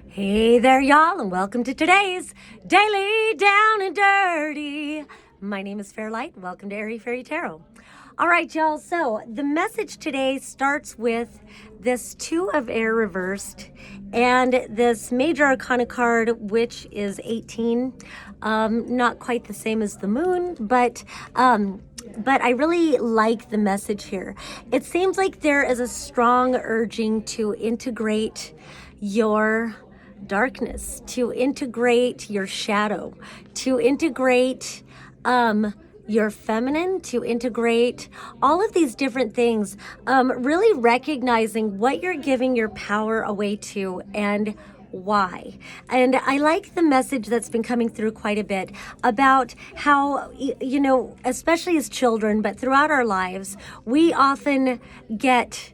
Hey there, y'all, and welcome to today's Daily Down and Dirty. My name is Fairlight. Welcome to Airy Fairy Tarot. All right, y'all, so the message today starts with this Two of Air reversed and this Major Arcana card, which is 18. Not quite the same as the moon, but I really like the message here. It seems like there is a strong urging to integrate your darkness, to integrate your shadow, to integrate your feminine, to integrate all of these different things, really recognizing what you're giving your power away to and why. And I like the message that's been coming through quite a bit about how, you know, especially as children, but throughout our lives, we often get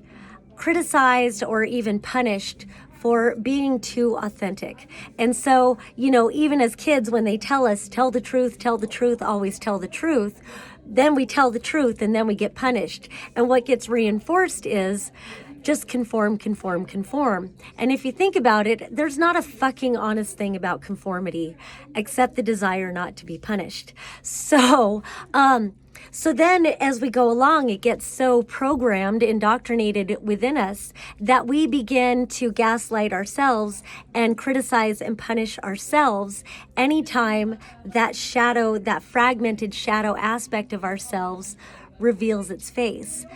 criticized or even punished for being too authentic. And so, you know, even as kids, when they tell us, tell the truth, always tell the truth, then we tell the truth and then we get punished. And what gets reinforced is just conform. And if you think about it, there's not a fucking honest thing about conformity except the desire not to be punished. So then as we go along, it gets so programmed, indoctrinated within us that we begin to gaslight ourselves and criticize and punish ourselves anytime that shadow, that fragmented shadow aspect of ourselves reveals its face.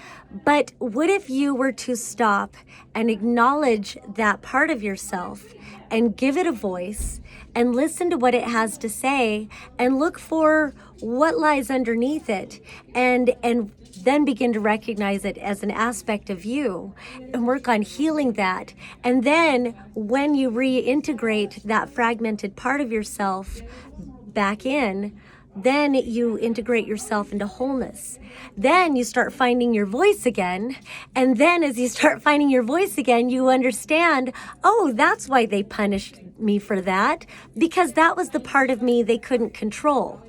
But what if you were to stop and acknowledge that part of yourself and give it a voice and listen to what it has to say and look for what lies underneath it and then begin to recognize it as an aspect of you and work on healing that. And then when you reintegrate that fragmented part of yourself back in, then you integrate yourself into wholeness. Then you start finding your voice again. And then as you start finding your voice again, you understand, oh, that's why they punished me for that, because that was the part of me they couldn't control.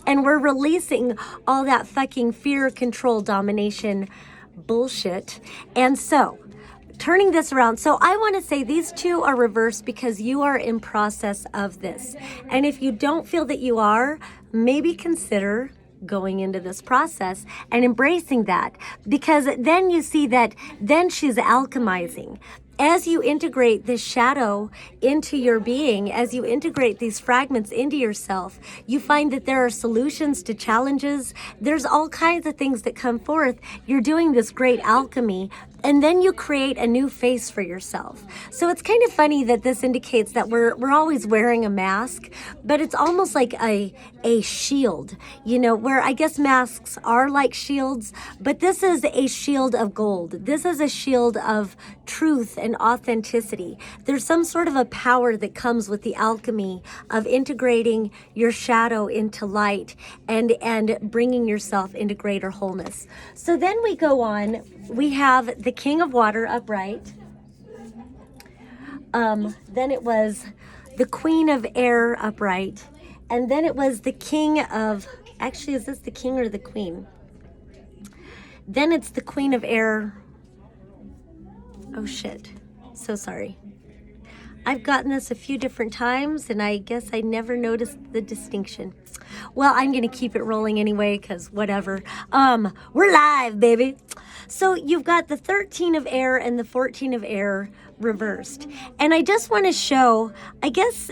And we're releasing all that fucking fear, control, domination bullshit. And so turning this around. So I want to say these two are reversed because you are in process of this. And if you don't feel that you are, maybe consider going into this process and embracing that, because then you see that then she's alchemizing. As you integrate this shadow into your being, as you integrate these fragments into yourself, you find that there are solutions to challenges. There's all kinds of things that come forth. You're doing this great alchemy, and then you create a new face for yourself. So it's kind of funny that this indicates that we're always wearing a mask, but it's almost like a shield, you know, where I guess masks are like shields, but this is a shield of gold. This is a shield of truth and authenticity. There's some sort of a power that comes with the alchemy of integrating your shadow into light and bringing yourself into greater wholeness. So then we go on, we have the King of Water upright. Then it was the Queen of Air upright. And then it was the King of, actually, is this the King or the Queen? Then it's the Queen of Air. Oh shit, so sorry. I've gotten this a few different times and I guess I never noticed the distinction. Well, I'm gonna keep it rolling anyway, cause whatever. We're live, baby. So you've got the 13 of air and the 14 of air reversed. And I just wanna show, I guess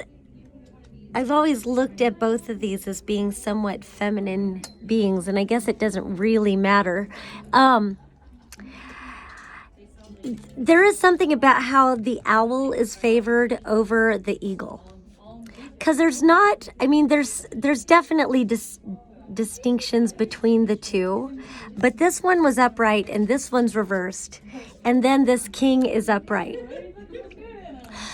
I've always looked at both of these as being somewhat feminine beings, and I guess it doesn't really matter. There is something about how the owl is favored over the eagle. Because there's not, I mean, there's definitely distinctions between the two, but this one was upright and this one's reversed. And then this king is upright.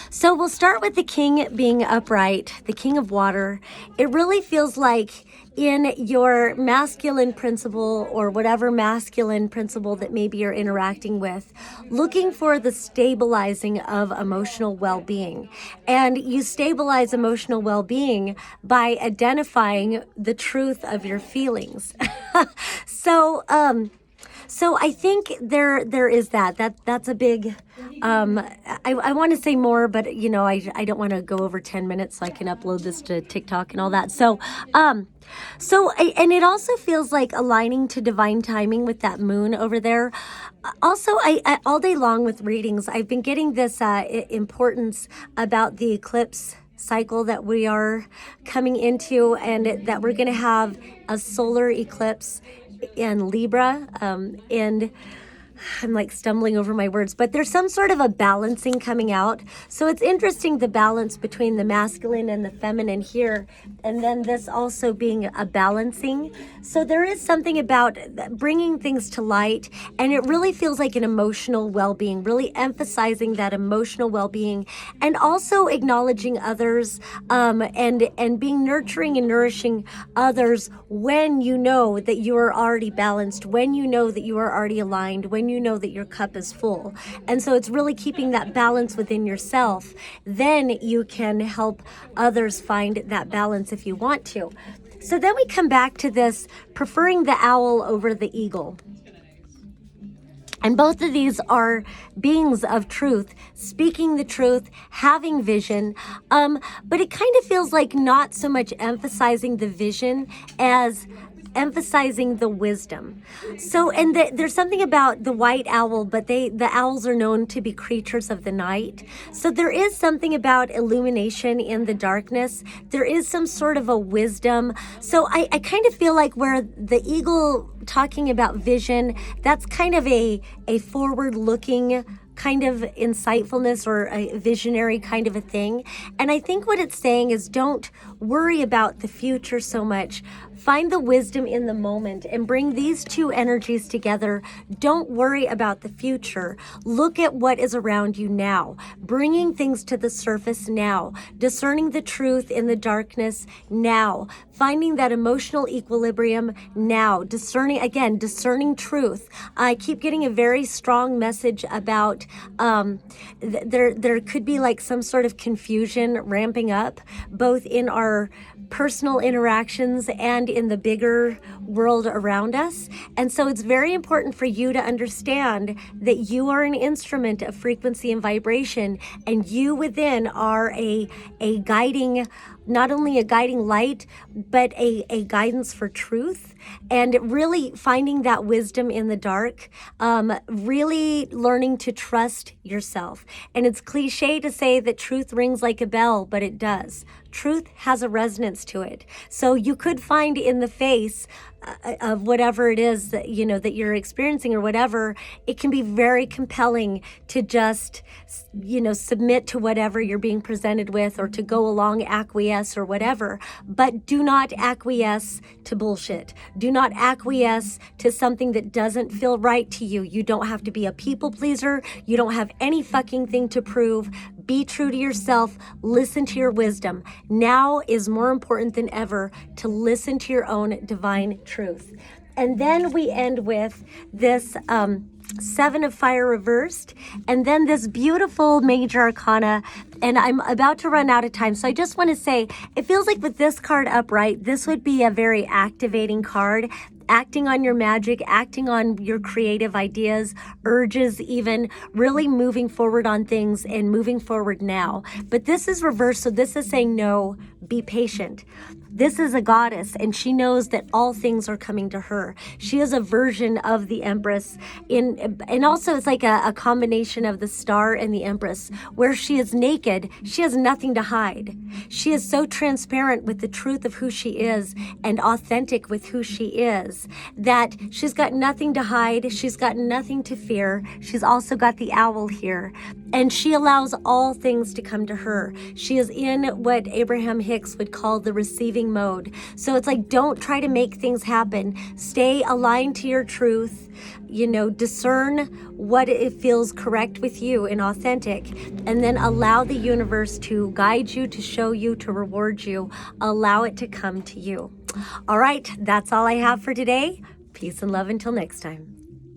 So we'll start with the king being upright, the king of water. It really feels like in your masculine principle or whatever masculine principle that maybe you're interacting with, looking for the stabilizing of emotional well-being. And you stabilize emotional well-being by identifying the truth of your feelings. So I think there is that's a big, I want to say more, but I don't want to go over 10 minutes so I can upload this to TikTok and all that. And it also feels like aligning to divine timing with that moon over there. Also, I all day long with readings, I've been getting this importance about the eclipse cycle that we are coming into, and that we're going to have a solar eclipse in Libra, and I'm like stumbling over my words, but there's some sort of a balancing coming out. So it's interesting, the balance between the masculine and the feminine here, and then this also being a balancing. So there is something about bringing things to light, and it really feels like an emotional well-being, really emphasizing that emotional well-being, and also acknowledging others, and being nurturing and nourishing others when you know that you are already balanced, when you know that you are already aligned, when you know that your cup is full. And so it's really keeping that balance within yourself. Then you can help others find that balance if you want to. So then we come back to this, preferring the owl over the eagle. And both of these are beings of truth, speaking the truth, having vision. But it kind of feels like not so much emphasizing the vision as emphasizing the wisdom. So, and there's something about the white owl, but the owls are known to be creatures of the night. So there is something about illumination in the darkness. There is some sort of a wisdom. So I kind of feel like where the eagle talking about vision, that's kind of a forward-looking kind of insightfulness or a visionary kind of a thing. And I think what it's saying is don't worry about the future so much. Find the wisdom in the moment and bring these two energies together. Don't worry about the future. Look at what is around you now, bringing things to the surface now, discerning the truth in the darkness now, finding that emotional equilibrium now, discerning truth. I keep getting a very strong message about there could be like some sort of confusion ramping up, both in our personal interactions and in the bigger world around us. And so it's very important for you to understand that you are an instrument of frequency and vibration, and you within are a guiding, not only a guiding light, but a guidance for truth, and really finding that wisdom in the dark, really learning to trust yourself. And it's cliche to say that truth rings like a bell, but it does. Truth has a resonance to it. So you could find in the face of whatever it is that that you're experiencing or whatever, it can be very compelling to just submit to whatever you're being presented with, or to go along, acquiesce or whatever. But do not acquiesce to bullshit. Do not acquiesce to something that doesn't feel right to you. You don't have to be a people pleaser. You don't have any fucking thing to prove. Be true to yourself. Listen to your wisdom. Now is more important than ever to listen to your own divine truth. And then we end with this Seven of Fire reversed, and then this beautiful major arcana. And I'm about to run out of time, so I just want to say, it feels like with this card upright, this would be a very activating card, acting on your magic, acting on your creative ideas, urges, even really moving forward on things and moving forward now. But this is reversed, so this is saying no, be patient. This is a goddess, and she knows that all things are coming to her. She is a version of the Empress, and also it's like a combination of the Star and the Empress, where she is naked. She has nothing to hide. She is so transparent with the truth of who she is and authentic with who she is that she's got nothing to hide. She's got nothing to fear. She's also got the owl here, and she allows all things to come to her. She is in what Abraham Hicks would call the receiving mode. So it's like, don't try to make things happen. Stay aligned to your truth. Discern what it feels correct with you and authentic, and then allow the universe to guide you, to show you, to reward you. Allow it to come to you. All right, that's all I have for today. Peace and love until next time.